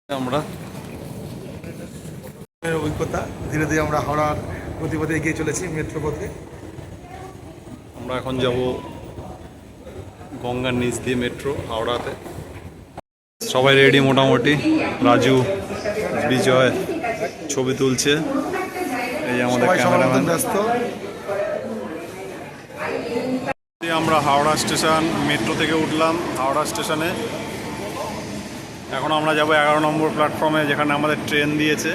আমরা অভিজ্ঞতা ধীরে ধীরে আমরা হাওড়ার গতিপথে এগিয়ে চলেছি মেট্রো পথে। আমরা এখন যাব গঙ্গার নিচ দিয়ে মেট্রো হাওড়াতে। সবাই রেডি মোটামুটি। রাজু, বিজয় ছবি তুলছে, এই আমাদের ক্যামেরাম্যান। ব্যস্ত। আমরা হাওড়া স্টেশন মেট্রো থেকে উঠলাম হাওড়া স্টেশনে। এখন আমরা যাব 11 নম্বর প্ল্যাটফর্মে, যেখানে আমাদের ট্রেন দিয়েছে।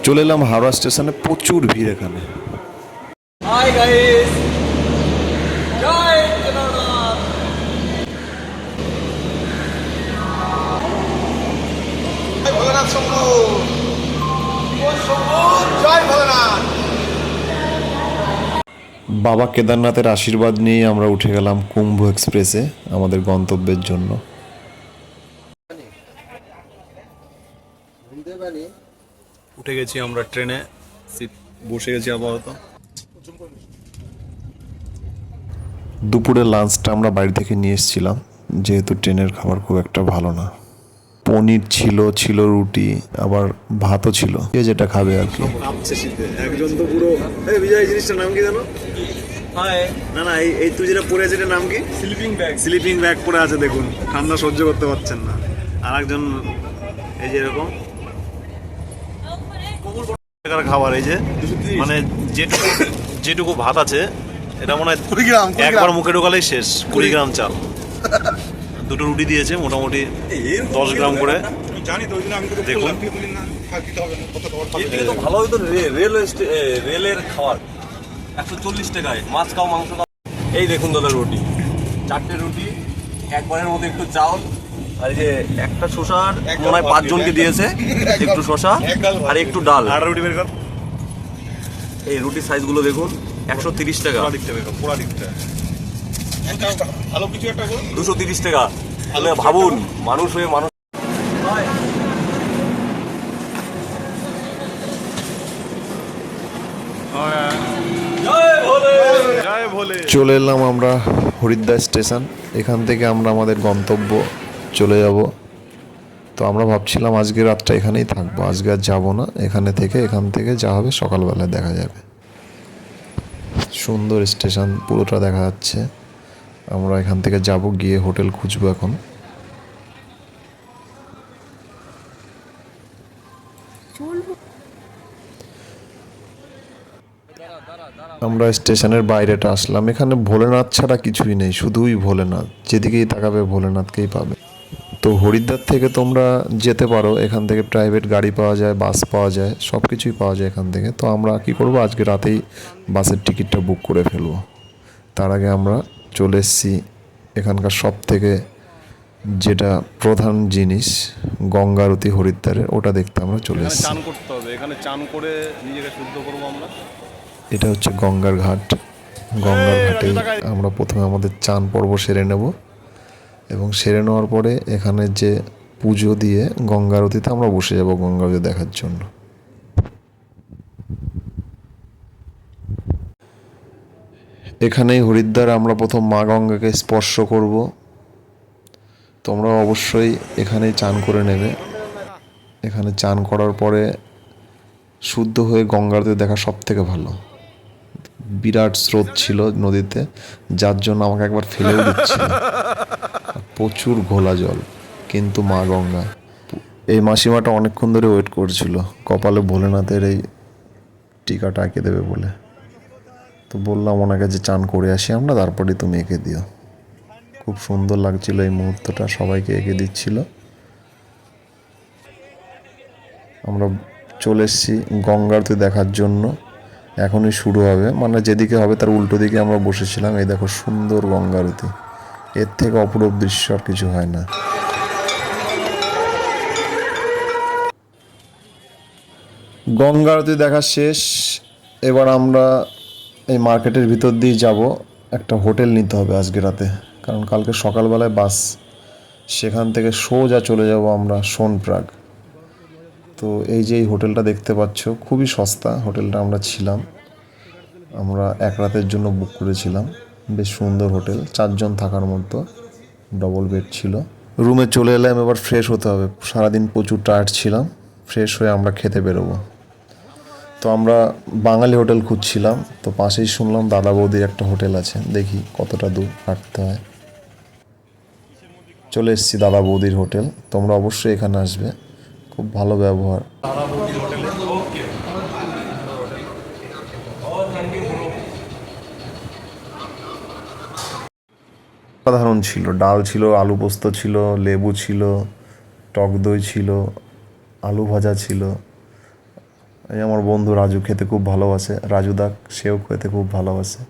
চলে এলাম হাওড়া স্টেশনে, প্রচুর ভিড় এখানে। হাই গাইস, জয় জগন্নাথ। ভোলানাথ শম্ভু, জয় ভোলানাথ। বাবা কেদারনাথের আশীর্বাদ নিয়ে আমরা উঠে গেলাম কুম্ভ এক্সপ্রেসে আমাদের গন্তব্যের জন্য। উঠে গেছি আমরা ট্রেনে, সিট বসে গেছি আপাতত। দুপুরে লাঞ্চটা আমরা বাড়ি থেকে নিয়ে এসেছিলাম, যেহেতু ট্রেনের খাবার খুব একটা ভালো না। পনির ছিল রুটি, আবার ভাতও ছিল, যে যেটা খাবে আর কি। একজন তো পুরো বিজয়, জিনিসটার নাম কি জানো? হাই, না এই তুই যেটা পরে আছে এটার নাম কি? স্লিপিং ব্যাগ পরে আছে, দেখুন ঠান্ডা সহ্য করতে পারছেন না। আর একজন এই যে এরকম খাবার, এই যে মানে যেটুকু ভাত আছে এটা মনে হয় 20 গ্রাম একবার মুখে ঢোকালেই শেষ। 20 গ্রাম চাল, দুটো রুটি দিয়েছে মোটামুটি 10 গ্রাম করে। দেখুন এদিকে তো ভালো হইতো। রেলের খাবার 140 টাকায় মাছ খাও, মাংস খাও। এই দেখুন দাদা, রুটি 4টে রুটি, একবারের মধ্যে একটু চাউল, আর এই যে একটা শসার মনে হয় 5 জনকে দিয়েছে, একটু শসা আর একটু ডাল। আর রুটি বের কর। এই রুটির সাইজগুলো দেখুন, 130 টাকা, পুরা দিকটা 230 টাকা। তাহলে ভাবুন, মানুষ হয়ে মানুষ। জয় ভোলে। চলে এলাম আমরা হরিদ্বার স্টেশন। এখান থেকে আমরা আমাদের গন্তব্য চলে যাব। তো আমরা ভাবছিলাম আজকে রাতটা এখানেই থাকবো, আজকে আর যাবো না। এখান থেকে যা হবে সকালবেলায় দেখা যাবে। সুন্দর স্টেশন পুরোটা দেখা যাচ্ছে। আমরা এখান থেকে যাব, গিয়ে হোটেল খুঁজবো এখন। আমরা স্টেশনের বাইরেটা আসলাম। এখানে ভোলেনাথ ছাড়া কিছুই নেই, শুধুই ভোলেনাথ। যেদিকেই তাকাবে ভোলেনাথকেই পাবে। তো হরিদ্বার থেকে তোমরা যেতে পারো, এখান থেকে প্রাইভেট গাড়ি পাওয়া যায়, বাস পাওয়া যায়, সব কিছুই পাওয়া যায় এখান থেকে। তো আমরা কি করব, আজকে রাতেই বাসের টিকিটটা বুক করে ফেলবো। তার আগে আমরা চলে এসেছি এখানকার সব থেকে যেটা প্রধান জিনিস, গঙ্গা আরতি হরিদ্বারের, ওটা দেখতে আমরা চলে এখানে এসেছি। চান করতে হবে, এখানে চান করে নিজেকে শুদ্ধ করবো আমরা। এটা হচ্ছে গঙ্গার ঘাট। গঙ্গার ঘাটেই আমরা প্রথমে আমাদের চান পর্ব সেরে নেব, এবং সেরে নেওয়ার পরে এখানে যে পুজো দিয়ে গঙ্গা আরতিতে আমরা বসে যাব গঙ্গা আরতি দেখার জন্য। এখানেই হরিদ্বার আমরা প্রথম মা গঙ্গাকে স্পর্শ করব। তোমরা অবশ্যই এখানেই চান করে নেবে। এখানে চান করার পরে শুদ্ধ হয়ে গঙ্গা আরতি দেখা সব থেকে ভালো। বিরাট স্রোত ছিল নদীতে, যার জন্য আমাকে একবার ফেলেও দিচ্ছিল। প্রচুর ঘোলা জল, কিন্তু মা গঙ্গা। এই মাসিমাটা অনেকক্ষণ ধরে ওয়েট করছিল কপালে ভোলেনাথের এই টিকাটা এঁকে দেবে বলে। তো বললাম ওনাকে যে চান করে আসি আমরা, তারপরে তুমি এঁকে দিও। খুব সুন্দর লাগছিল এই মুহূর্তটা, সবাইকে এঁকে দিচ্ছিল। আমরা চলে এসেছি গঙ্গা আরতি দেখার জন্য। এখনই শুরু হবে, মানে যেদিকে হবে তার উল্টো দিকে আমরা বসেছিলাম। এই দেখো সুন্দর গঙ্গা আরতি, এর থেকে অপরূপ দৃশ্য আর কিছু হয় না। গঙ্গা আরতি দেখা শেষ। এবার আমরা এই মার্কেটের ভিতর দিয়ে যাব। একটা হোটেল নিতে হবে আজকে রাতে, কারণ কালকে সকালবেলায় বাস, সেখান থেকে সোজা চলে যাব আমরা সোনপ্রাগ। তো এই যে এই হোটেলটা দেখতে পাচ্ছ, খুবই সস্তা হোটেলটা। আমরা এক রাতের জন্য বুক করেছিলাম। বেশ সুন্দর হোটেল, 4 জন থাকার মতো, ডবল বেড ছিল, রুমে চলে এলাম, এবার ফ্রেশ হতে হবে। সারাদিন প্রচুর টায়ার্ড ছিলাম। ফ্রেশ হয়ে আমরা খেতে বেরোবো। তো আমরা বাঙালি হোটেল খুঁজছিলাম, তো পাশেই শুনলাম দাদা বৌদির একটা হোটেল আছে, দেখি কতটা দূর হাঁটতে হয়। চলে এসেছি দাদা বৌদির হোটেল। তোমরা অবশ্যই এখানে আসবে, খুব ভালো ব্যবহার। সাধারণ ছিল, ডাল ছিল, আলু পোস্ত ছিল, লেবু ছিল, টক দই ছিল, আলু ভাজা ছিল। এই আমার বন্ধু রাজু খেতে খুব ভালোবাসে, রাজুদা সেও খেতে খুব ভালোবাসে।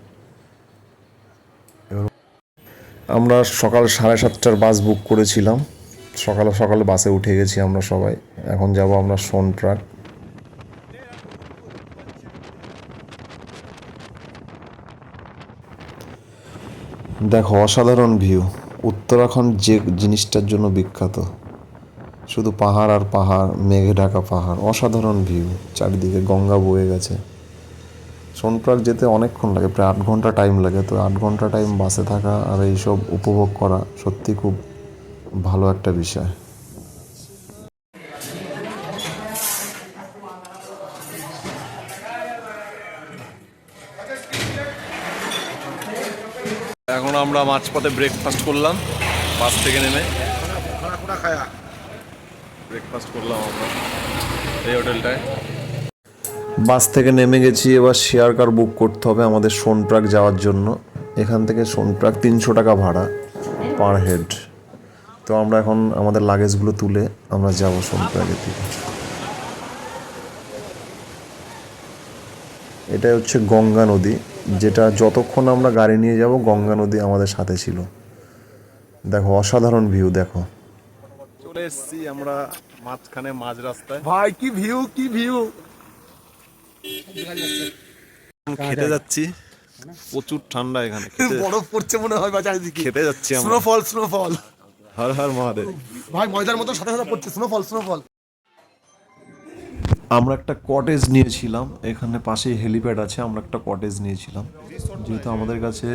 আমরা সকাল 7:30টার বাস বুক করেছিলাম। সকালে সকালে বাসে উঠে গেছি আমরা সবাই। এখন যাব আমরা সোনপ্রয়াগ। দেখো অসাধারণ ভিউ। উত্তরাখণ্ড যে জিনিসটার জন্য বিখ্যাত, শুধু পাহাড় আর পাহাড়, মেঘে ঢাকা পাহাড়, অসাধারণ ভিউ। চারিদিকে গঙ্গা বয়ে গেছে। সোনপ্রয়াগ যেতে অনেকক্ষণ লাগে, প্রায় 8 ঘন্টা টাইম লাগে। তো 8 ঘন্টা টাইম বাসে থাকা আর এইসব উপভোগ করা সত্যি খুব ভালো একটা বিষয়। এখন আমরা মাঝপথে ব্রেকফাস্ট করলাম বাস থেকে নেমে। ব্রেকফাস্ট করলাম আমরা এই হোটেলটায়। বাস থেকে নেমে গেছি, এবার শেয়ার কার বুক করতে হবে আমাদের সোনপ্রয়াগ যাওয়ার জন্য। এখান থেকে সোনপ্রয়াগ 300 টাকা ভাড়া পার হেড। তো আমরা এখন আমাদের লাগেজগুলো তুলে আমরা যাব সোনপ্রয়াগের দিকে। এটাই হচ্ছে গঙ্গা নদী, যেটা যতক্ষণ আমরা গাড়ি নিয়ে যাব গঙ্গা নদী আমাদের সাথে ছিল। দেখো অসাধারণ ভিউ, দেখো। চলে এসেছি আমরা মাঝখানে, মাঝ রাস্তায়। ভাই কি ভিউ, কি ভিউ! খেতে যাচ্ছি, প্রচুর ঠান্ডা এখানে। বরফ পড়ছে মনে হয় বা চারিদিকে। খেতে যাচ্ছি আমরা। Snowfall, snowfall. হর হর মহাদেব। ভাই ময়দার মতো সাথে সাথে পড়ছে, স্নোফল, স্নোফল। আমরা একটা কটেজ নিয়েছিলাম, এখানে পাশেই হেলিপ্যাড আছে। আমরা একটা কটেজ নিয়েছিলাম, যেহেতু আমাদের কাছে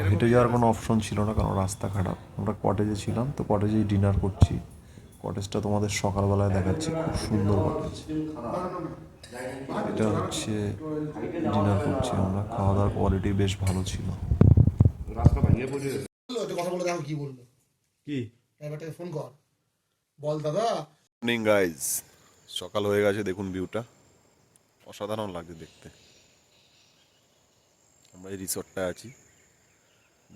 হেঁটে যাওয়ার কোনো অপশন ছিল না, কারণ রাস্তা খারাপ। আমরা কটেজে ছিলাম, তো কটেজেই ডিনার করছি। কটেজটা তোমাদের সকালবেলায় দেখাচ্ছি, খুব সুন্দর কটেজ। এটা হচ্ছে ডিনার করছি আমরা, খাওয়া দাওয়ার কোয়ালিটি বেশ ভালো ছিল। কথা বলে দেখো কি বললো। কি ড্রাইভারটাকে ফোন কর, বল দাদা। মর্নিং গাইজ, সকাল হয়ে গেছে, দেখুন ভিউটা অসাধারণ লাগছে দেখতে। আমরা এই রিসর্টটায় আছি,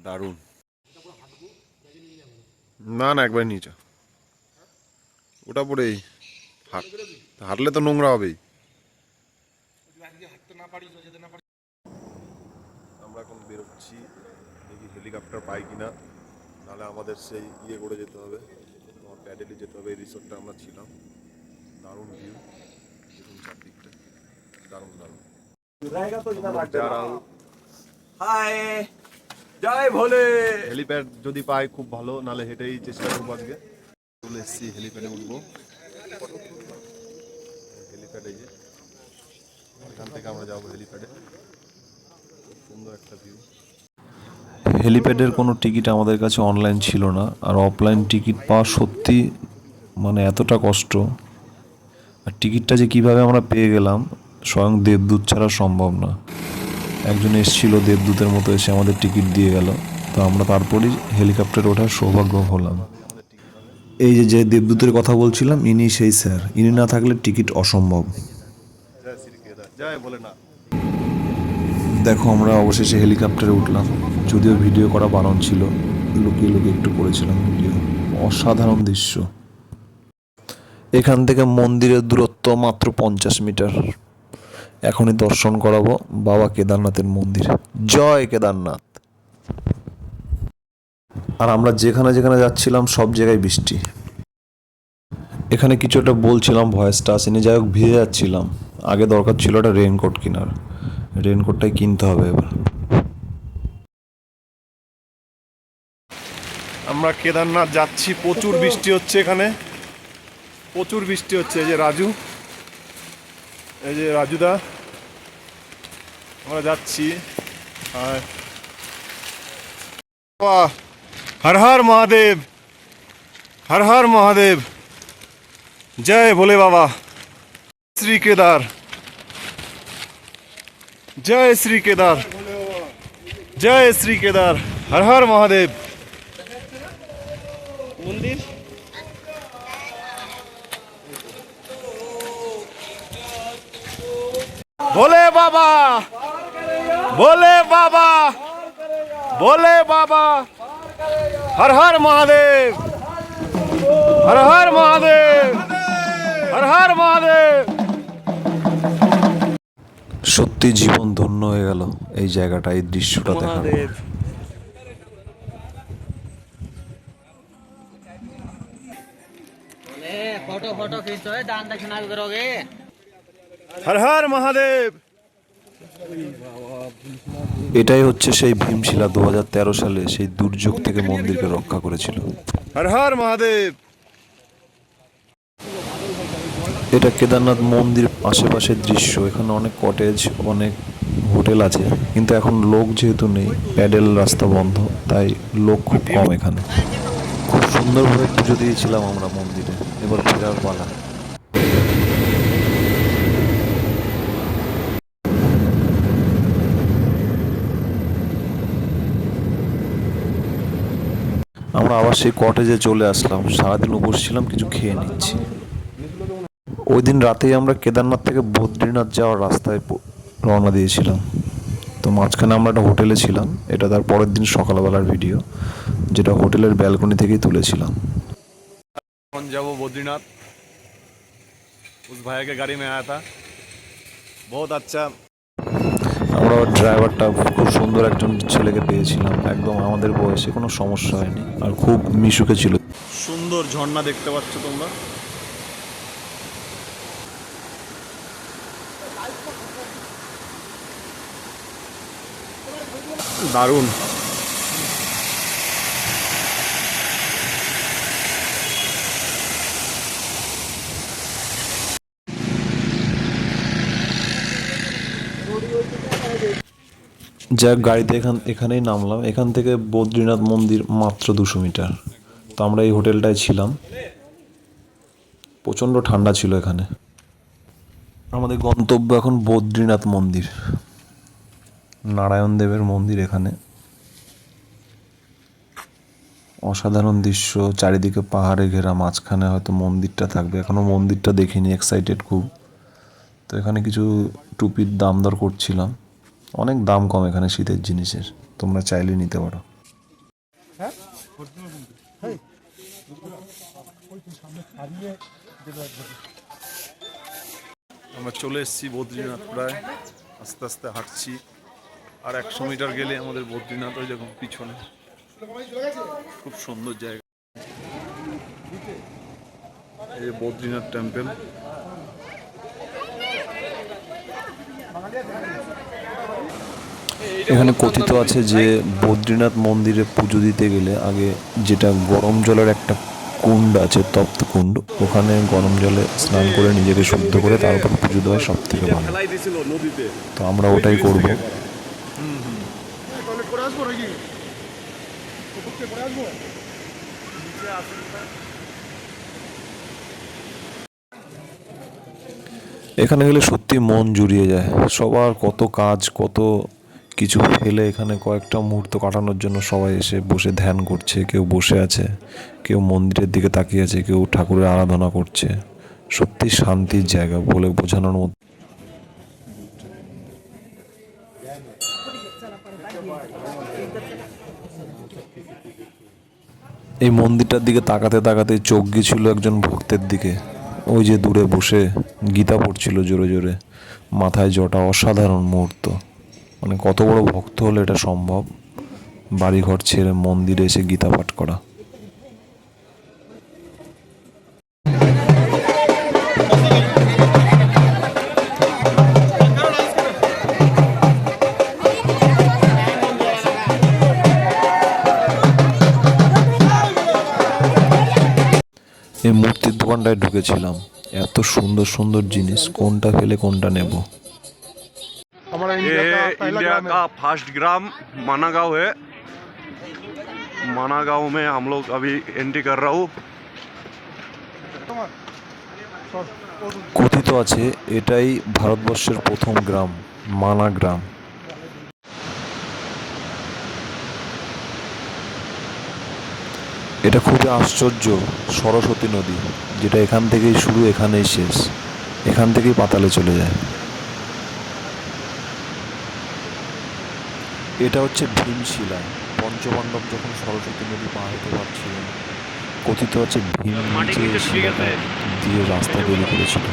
দারুণ। না না, একবার নিচে ওটা পরেই হাঁটলে তো নোংরা হবেই। আমরা এখন বেরোচ্ছি, দেখি হেলিকপ্টার পাই কিনা, নাহলে আমাদের সেই করে যেতে হবে, তোমার প্যাডেলে যেতে হবে। এই রিসোর্টটা আমরা ছিলাম, দারুণ ভিউ, দেখুন চারদিকটা, দারুণ দারুণ। হাই, জয় ভোলে। হেলিপ্যাড যদি পাই খুব ভালো, নাহলে হেঁটেই চেষ্টা করবো আজকে। চলে এসেছি, হেলিপ্যাডে উঠবো। হেলিপ্যাডে যে এখান থেকে আমরা যাবো হেলিপ্যাডে, সুন্দর একটা ভিউ। হেলিপ্যাডের কোনো টিকিট আমাদের কাছে অনলাইন ছিল না, আর অফলাইন টিকিট পাওয়া সত্যি মানে এতটা কষ্ট। আর টিকিটটা যে কিভাবে আমরা পেয়ে গেলাম, স্বয়ং দেবদূত ছাড়া সম্ভব না। একজন এসেছিল দেবদূতের মতো, এসে আমাদের টিকিট দিয়ে গেল। তো আমরা তারপরেই হেলিকপ্টারে ওঠার সৌভাগ্য হলাম। এই যে দেবদূতের কথা বলছিলাম, ইনি সেই স্যার। ইনি না থাকলে টিকিট অসম্ভব। জয় বলে না। দেখো আমরা অবশেষে হেলিকপ্টারে উঠলাম, যদিও ভিডিও করা বারণ ছিল, লুকিয়ে লুকিয়ে একটু করেছিলাম ভিডিও। অসাধারণ দৃশ্য। এখান থেকে মন্দিরের দূরত্ব মাত্র 50 মিটার। এখনই দর্শন করাবো বাবা কেদারনাথের মন্দির। জয় কেদারনাথ। আর আমরা যেখানে যেখানে যাচ্ছিলাম সব জায়গায় বৃষ্টি। এখানে কিছু একটা বলছিলাম, ভয়েসটা আসেনি। যাই হোক, ভিজে যাচ্ছিলাম। আগে দরকার ছিল একটা রেইনকোট কেনার, রেইনকোটটাই কিনতে হবে এবার। আমরা কেদারনাথ যাচ্ছি, প্রচুর বৃষ্টি হচ্ছে এখানে, প্রচুর বৃষ্টি হচ্ছে। এই যে রাজু, এই যে রাজুদা, আমরা যাচ্ছি। হর হর মহাদেব। हर हर महादेव, जय भोले बाबा, श्री केदार, जय श्री केदार, जय श्री केदार, हर हर महादेव। मंदिर भोले बाबा, भोले बाबा, भोले बाबा, हर हर महादेव, हर हर महादेव, हर हर महादेव। সত্যি জীবন ধন্য হয়ে গেল এই জায়গাটা, এই দৃশ্যটা দেখার পর। फोटो फोटो खींचो है, दान दक्षिणा भी करोगे। हर हर महादेव। এটাই হচ্ছে সেই ভীমশিলা 2013 সালে সেই দুর্যোগ থেকে মন্দিরকে রক্ষা করেছিল। हर हर महादेव। এটা কেদারনাথ মন্দির আশেপাশের দৃশ্য। এখানে অনেক কটেজ, অনেক হোটেল আছে, কিন্তু এখন লোক যেহেতু নেই, প্যাডেল রাস্তা বন্ধ, তাই লোক খুব কম এখানে। খুব সুন্দরভাবে পুজো দিয়েছিলাম আমরা মন্দিরে। এবার ফেরার পালা। আমরা আবার সেই কটেজে চলে আসলাম। সারাদিন উপোস ছিলাম, কিছু খেয়ে নিচ্ছি। ওই দিন রাতেই আমরা কেদারনাথ থেকে বদ্রীনাথ যাওয়ার রাস্তায় রওনা দিয়েছিলাম। তো মাঝখানে আমরা একটা হোটেলে ছিলাম। এটা তার পরের দিন সকালবেলার ভিডিও, যেটা হোটেলের ব্যালকনি থেকেই তুলেছিলাম। कौन जब वो बद्रीनाथ उस भैया के गाड़ी में आया था, बहुत अच्छा। আমরা ড্রাইভারটা খুব সুন্দর একজন ছেলেকে পেয়েছিলাম, একদম আমাদের বয়সে, কোনো সমস্যা হয়নি, আর খুব মিশুকে ছিল। সুন্দর ঝর্ণা দেখতে পাচ্ছ তোমরা। দারুণ। যাক, গাড়িতে এখানেই নামলাম। এখান থেকে বদ্রীনাথ মন্দির মাত্র 200 মিটার। তো আমরা এই হোটেলটায় ছিলাম। প্রচণ্ড ঠান্ডা ছিল এখানে। আমাদের গন্তব্য এখন বদ্রীনাথ মন্দির, নারায়ণ দেবের মন্দির এখানে। অসাধারণ দৃশ্য, চারিদিকে পাহাড়ে ঘেরা, মাঝখানে হয়তো মন্দিরটা থাকবে। এখনও মন্দিরটা দেখিনি, এক্সাইটেড খুব। তো এখানে কিছু টুপির দাম দর করছিলাম। অনেক দাম কম এখানে শীতের জিনিসের, তোমরা চাইলে নিতে পারো। আমরা চলে এসেছি বদ্রীনাথ, প্রায় আস্তে আস্তে হাঁটছি। আর 100 মিটার গেলে আমাদের বদ্রীনাথ, ওই দেখুন পিছনে। খুব সুন্দর জায়গা, এই যে বদ্রীনাথ টেম্পল। এখানে কথিত আছে যে বদ্রীনাথ মন্দিরে পুজো দিতে গেলে আগে যেটা গরম জলের একটা কুণ্ড আছে, তপ্ত কুণ্ড, ওখানে গরম জলে স্নান করে নিজেকে শুদ্ধ করে তারপর পুজো দেওয়া সব থেকে ভালো। তো আমরা ওটাই করব। এখানে গেলে সত্যি মন জুড়িয়ে যায়। সবার কত কাজ, কত কিছু ফেলে এখানে কয়েকটা মুহূর্ত কাটানোর জন্য সবাই এসে বসে ধ্যান করছে। কেউ বসে আছে, কেউ মন্দিরের দিকে তাকিয়ে আছে, কেউ ঠাকুরের আরাধনা করছে। সত্যি শান্তির জায়গা, বলে বোঝানোর মতো। এই মন্দিরটার দিকে তাকাতে তাকাতে চোখ গিয়েছিল একজন ভক্তের দিকে। ওই যে দূরে বসে গীতা পড়ছিল জোরে জোরে, মাথায় জটা। অসাধারণ মুহূর্ত। মানে কত বড় ভক্ত হলে এটা সম্ভব, বাড়িঘর ছেড়ে মন্দিরে এসে গীতা পাঠ করা। এই মূর্তির দোকানটায় ঢুকেছিলাম। এত সুন্দর সুন্দর জিনিস, কোনটা ফেলে কোনটা নেব। ये इंडिया का फर्स्ट ग्राम माना गांव है। माना गांव में हम लोग अभी एंट्री कर रहा हूँ। কথিত আছে এটাই ভারতবর্ষের প্রথম গ্রাম, মানা গ্রাম। এটা খুবই আশ্চর্য সরস্বতী নদী, যেটা এখান থেকেই শুরু, এখানেই শেষ, এখান থেকেই পাতালে চলে যায়। এটা হচ্ছে ভীমশিলা। পঞ্চপাণ্ডব যখন সরস্বতী নদী পার হতে পারছিল না, কথিত আছে ভীম নিচে এই শিলাটা দিয়ে রাস্তা তৈরি করেছিল।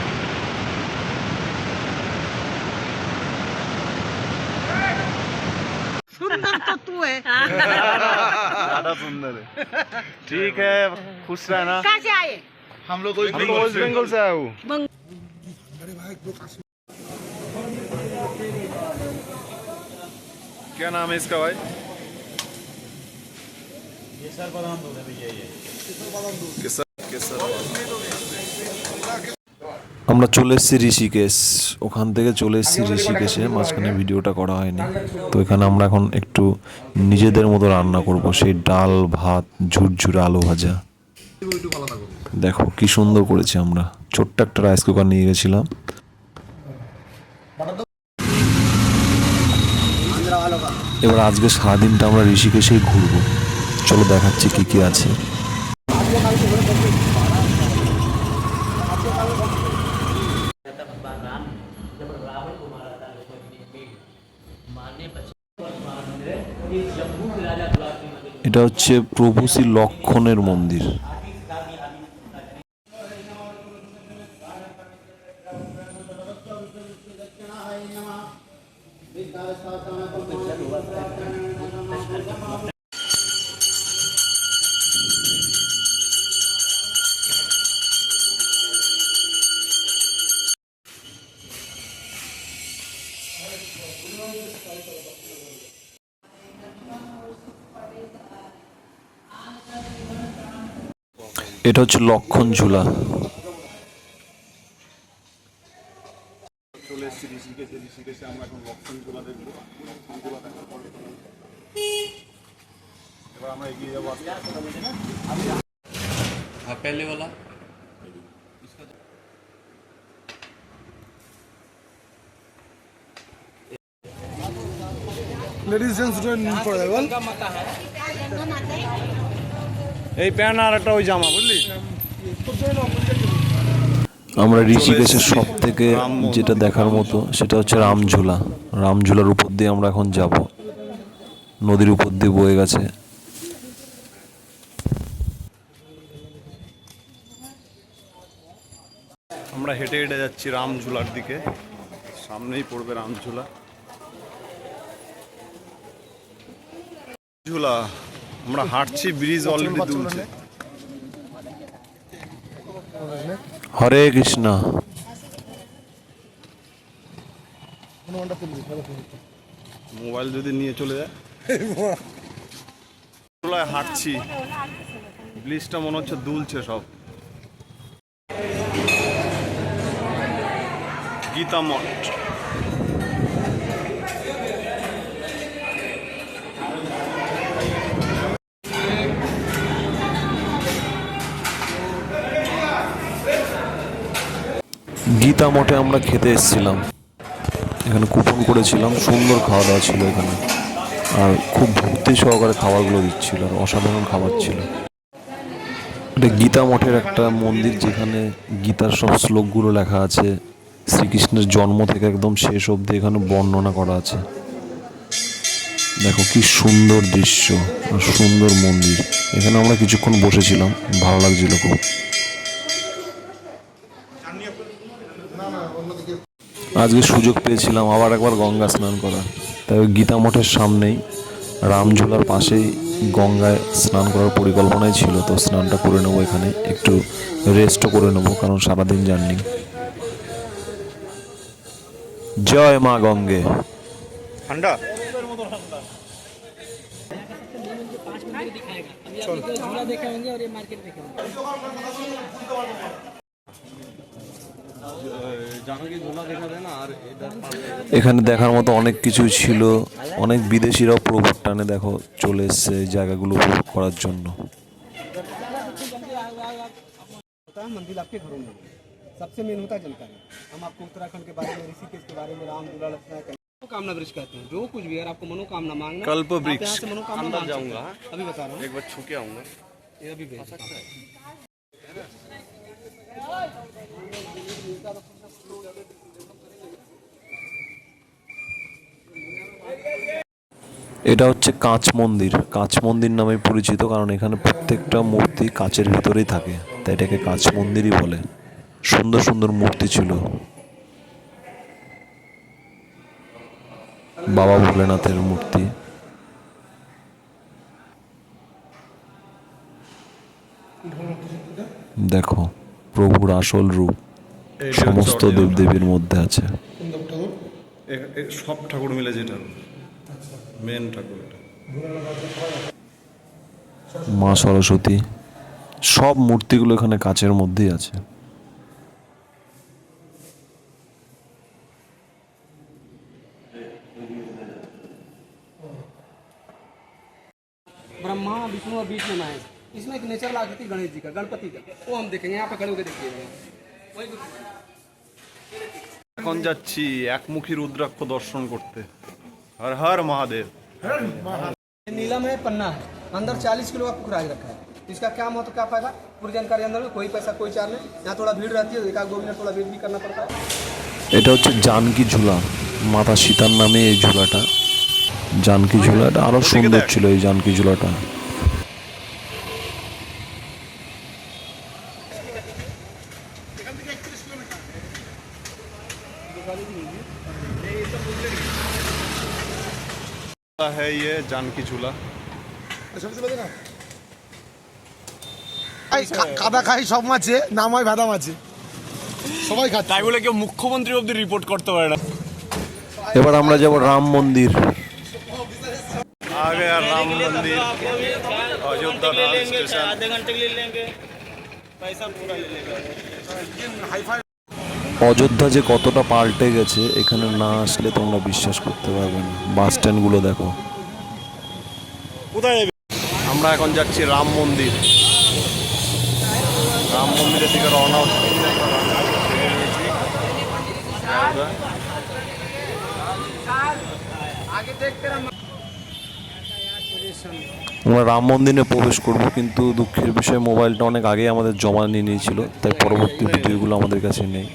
सुंदर तो तू है। ज्यादा सुंदर है। ठीक है, खुश रहना। कहाँ से आए? हम लोग वेस्ट बंगाल से आया हूँ। क्या नाम है इसका भाई? केसर আমরা চলে এসেছি ঋষিকেশ। ওখান থেকে চলে এসেছি ঋষিকেশে, মাঝখানে ভিডিওটা করা হয়নি। তো এখানে আমরা এখন একটু নিজেদের মতো রান্না করব, সেই ডাল ভাত, ঝুরঝুরে আলু ভাজা। দেখো কি সুন্দর করেছি আমরা। ছোট্ট একটা রাইস কুকার নিয়ে গেছিলাম। এবার আজকে সারাদিনটা আমরা ঋষিকেশেই ঘুরবো। চলো দেখাচ্ছি কি কি আছে। এটা হচ্ছে প্রভু শ্রী লক্ষণের মন্দির। এটা হচ্ছে লক্ষণ ঝুলা। চলে এসেছি ঋষিকেশে আমরা এখন লক্ষণ ঝুলা দেখবো। এবার আমরা এগিয়ে যাবো আস্তে আস্তে। पहले वाला लेडीज जेंट्स फॉर अवेलेबल। এই প্যান্ট আর একটা ওই জামা, বুঝলি? আমরা ঋষিকেশের সব থেকে যেটা দেখার মতো সেটা হচ্ছে রামঝুলা। রামঝুলার উপর দিয়ে আমরা এখন যাব, নদীর উপর দিয়ে বয়ে গেছে। আমরা হেঁটে হেঁটে যাচ্ছি রামঝুলার দিকে। সামনেই পড়বে রামঝুলা। ঝুলা আমরা হাঁটছি, ব্রিজ অলরেডি দুলছে। হরে কৃষ্ণ। মোবাইল যদি নিয়ে চলে যায়। ঝুলায় হাঁটছি, ব্রিজটা মনে হচ্ছে দুলছে সব। গীতা মঠ। গীতা মঠে আমরা খেতে এসেছিলাম, এখানে কুপন করেছিলাম। সুন্দর খাওয়া দাওয়া ছিল এখানে, আর খুব ভক্তি সহকারে খাবারগুলো দিচ্ছিল, আর অসাধারণ খাবার ছিল। এটা গীতা মঠের একটা মন্দির, যেখানে গীতার সব শ্লোকগুলো লেখা আছে। শ্রীকৃষ্ণের জন্ম থেকে একদম শেষ অবধি এখানে বর্ণনা করা আছে। দেখো কি সুন্দর দৃশ্য আর সুন্দর মন্দির। এখানে আমরা কিছুক্ষণ বসেছিলাম, ভালো লাগছিল খুব। আজকে সুযোগ পেয়েছিলাম আবার একবার গঙ্গা স্নান করা, তাই ওই গীতা মঠের সামনেই রামঝুলার পাশেই গঙ্গায় স্নান করার পরিকল্পনাই ছিল। তো স্নানটা করে নেবো এখানে, একটু রেস্টও করে নেবো, কারণ সারাদিন জার্নি। জয় মা গঙ্গে। ঠান্ডা झूला देखे होंगे और ये मार्केट देखे होंगे। এখানে দেখার মতো অনেক কিছু ছিল। অনেক বিদেশিরাও প্রভুর টানে দেখো চলে এসছে এই জায়গাগুলো উপভোগ করার জন্য। है, मंदिर आपके घरों में होगा। सबसे मेन होता है जानकारी। हम आपको उत्तराखंड के बारे में, ऋषिकेश के बारे में, राम झूला लक्ष्मण का मनोकामना वृक्ष कहते हैं। जो कुछ भी अगर आपको मनोकामना मांगना, कल्प आप वृक्ष। यहाँ से मनोकामना अंदर मांग जाऊंगा, सकते हैं। अभी बता रहा हूँ, एक बार छू के आऊंगा। ये अभी भेज सकता है। এটা হচ্ছে কাঁচ মন্দির। কাঁচ মন্দির নামে পরিচিত, কারণ এখানে প্রত্যেকটা মূর্তি কাচের ভিতরেই থাকে, তাই এটাকে কাঁচ মন্দিরই বলে। সুন্দর সুন্দর মূর্তি ছিল। বাবা ভোলেনাথের মূর্তি। দেখো প্রভুর আসল রূপ সমস্ত দেবদেবীর মধ্যে আছে। সব ঠাকুর মিলে যেটা মেন ঠাকুর এটা। মা সরস্বতী, সব মূর্তিগুলো এখানে কাচের মধ্যেই আছে। ब्रह्मा विष्णु और बीच में महेश। इसमें एक नेचुरल आकृति गणेश जी का, गणपति का, वो हम देखेंगे। यहाँ पे खड़े होकर देखिएगा। এখন যাচ্ছি একমুখী রুদ্রাক্ষ দর্শন করতে। হর হর মহাদেব। ये नीलम है, पन्ना है, अंदर 40 किलो का खुराक रखा है। इसका क्या महत्व, क्या फायदा, पूरी जानकारी अंदर में। कोई पैसा कोई चार्ज नहीं। यहाँ थोड़ा भीड़ रहती है, एक आध 2 मिनट थोड़ा वेट भी करना पड़ता है। এটা হচ্ছে জানকী ঝুলা, মাতা সীতার নামে এই ঝুলাটা। জানকী ঝুলাটা আরো সুন্দর ছিল, এই জানকী ঝুলাটা। है ये जानकी झूला। কাদা খাই সব মাছে, নাম হয় ভেদা মাছে, সবাই খাচ্ছে। তাই বলে কেউ মুখ্যমন্ত্রী অব্দি রিপোর্ট করতে পারে না। এবার আমরা যাব রাম মন্দির। আগে আর রাম মন্দির, অযোধ্যা ধাম স্টেশন। অযোধ্যা যে কতটা পাল্টে গেছে এখানে না আসলে তোমরা বিশ্বাস করতে পারবে না। বাস স্ট্যান্ডগুলো দেখো। কোথায় যাবে? আমরা এখন যাচ্ছি রাম মন্দির। রাম মন্দিরের দিকে রওনা হচ্ছি। আমরা রাম মন্দিরে প্রবেশ করব, কিন্তু দুঃখের বিষয় মোবাইলটা অনেক আগেই আমাদের জমা নিয়ে নিয়েছিল, তাই পরবর্তী ভিডিওগুলো আমাদের কাছে নেই।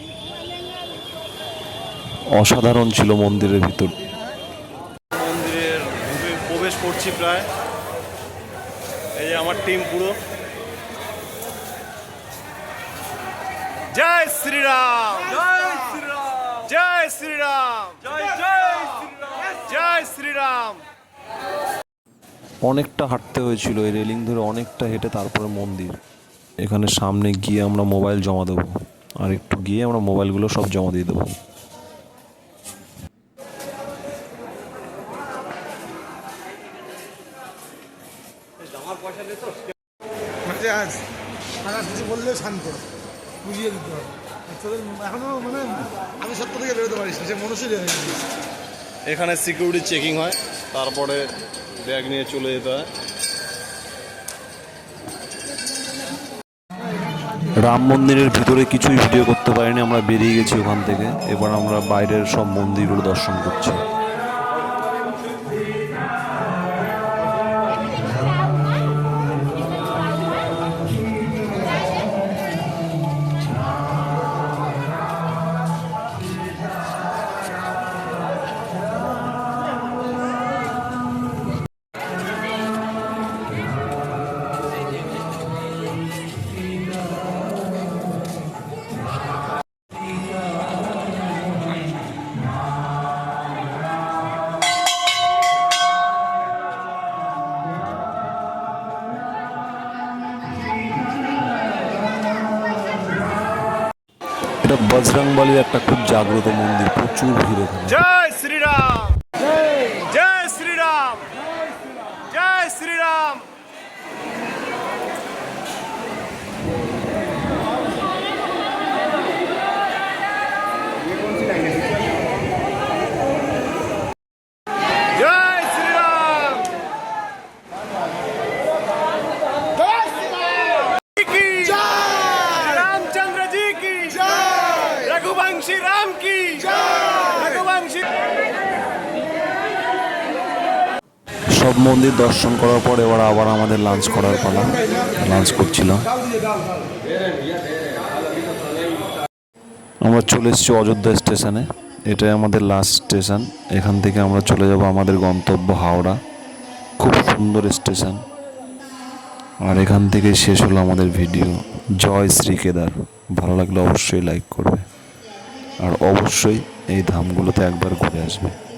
অসাধারণ ছিল মন্দিরের ভিতর। মন্দিরের প্রবেশ করছি প্রায়। এই যে আমার টিম পুরো। জয় শ্রীরাম, জয় শ্রীরাম, জয় শ্রীরাম, জয় জয় শ্রীরাম, জয় শ্রীরাম। অনেকটা হাঁটতে হয়েছিল এই রেলিং ধরে, অনেকটা হেঁটে তারপরে মন্দির। এখানে সামনে গিয়ে আমরা মোবাইল জমা দেবো, আর একটু গিয়ে আমরা মোবাইলগুলো সব জমা দিয়ে দেবো। আজ কিছু বললেও শান্ত, বুঝিয়ে দিতে হবে। তোদের এখনো মানে আমি সত্য থেকে বেরোতে পারিস না, সে মনুষ্যই হয়ে গেছে। এখানে সিকিউরিটি চেকিং হয়, তারপরে ব্যাগ নিয়ে চলে যেতে হয়। রাম মন্দিরের ভিতরে কিছুই ভিডিও করতে পারিনি, আমরা বেরিয়ে গেছি ওখান থেকে। এবার আমরা বাইরের সব মন্দিরগুলো দর্শন করছি। এটা বজরংবলীর একটা খুব জাগ্রত মন্দির, প্রচুর ভিড় এখানে। জয় শ্রীরাম, জয় শ্রীরাম, জয় শ্রীরাম। জয় শ্রীরাম, জয় শ্রীরাম, সব মন্দির দর্শন করার পর এবার আবার আমাদের লাঞ্চ করার পালা। লাঞ্চ করছিলাম। আমরা চলে এসেছি অযোধ্যা স্টেশনে। এটাই আমাদের লাস্ট স্টেশন। এখান থেকে আমরা চলে যাব আমাদের গন্তব্য হাওড়া। খুব সুন্দর স্টেশন। আর এখান থেকে শেষ হলো আমাদের ভিডিও। জয় শ্রী কেদার। ভালো লাগলে অবশ্যই লাইক করবে আর অবশ্যই এই ধামগুলোতে একবার ঘুরে আসবে।